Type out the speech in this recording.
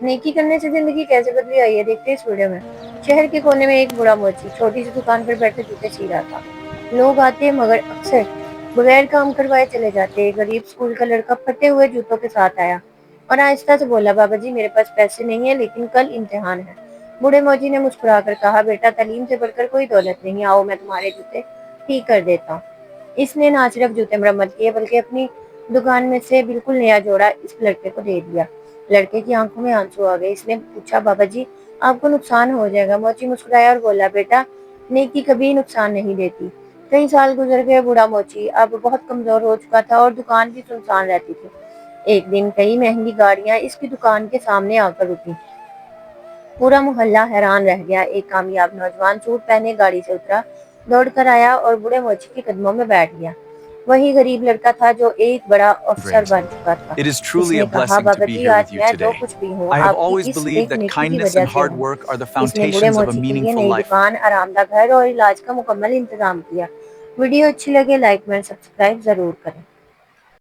نیکی کرنے سے زندگی کیسے بدلی آئی ہے دیکھتے اس ویڈیو میں۔ شہر کے کونے میں ایک بوڑھا موچی چھوٹی سی دکان پر بیٹھے جوتے سی رہا تھا۔ لوگ آتے مگر اکثر بغیر کام کروائے چلے جاتے۔ غریب اسکول کا لڑکا پھٹے ہوئے جوتوں کے ساتھ آیا اور آہستہ سے بولا، بابا جی میرے پاس پیسے نہیں ہیں لیکن کل امتحان ہے۔ بوڑھے موچی نے مسکرا کر کہا، بیٹا تعلیم سے بڑھ کر کوئی دولت نہیں، آؤ میں تمہارے جوتے ٹھیک کر دیتا ہوں۔ اس نے نہ صرف جوتے مرمت کیے بلکہ اپنی دکان میں سے بالکل نیا جوڑا اس لڑکے کو دے دیا۔ لڑکے کی آنکھوں میں آنسو آ گئے۔ اس نے پوچھا، بابا جی آپ کو نقصان ہو جائے گا؟ موچی مسکرایا اور بولا، بیٹا نیکی کبھی نقصان نہیں دیتی۔ کئی سال گزر گئے، بوڑھا موچی اب بہت کمزور ہو چکا تھا اور دکان بھی سنسان رہتی تھی۔ ایک دن کئی مہنگی گاڑیاں اس کی دکان کے سامنے آ کر رکی۔ پورا محلہ حیران رہ گیا۔ ایک کامیاب نوجوان سوٹ پہنے گاڑی سے اترا، دوڑ کر آیا اور بوڑھے موچی کے قدموں میں بیٹھ گیا۔ وہی غریب لڑکا تھا جو ایک بڑا افسر بن چکا تھا۔ It is اس truly نے a کہا، blessing to بابا be جی here with آج you میں جو today. کچھ بھی ہوں I have آپ کی always اس believed ایک that نیکی کی kindness وجہ and سے hard ہوں۔ work are the اس نے بوڑھے foundations of a موچی کے لیے meaningful نئی life. دکان، آرام دہ گھر اور علاج کا مکمل انتظام کیا۔ ویڈیو اچھی لگے لائک میں سبسکرائب ضرور کریں۔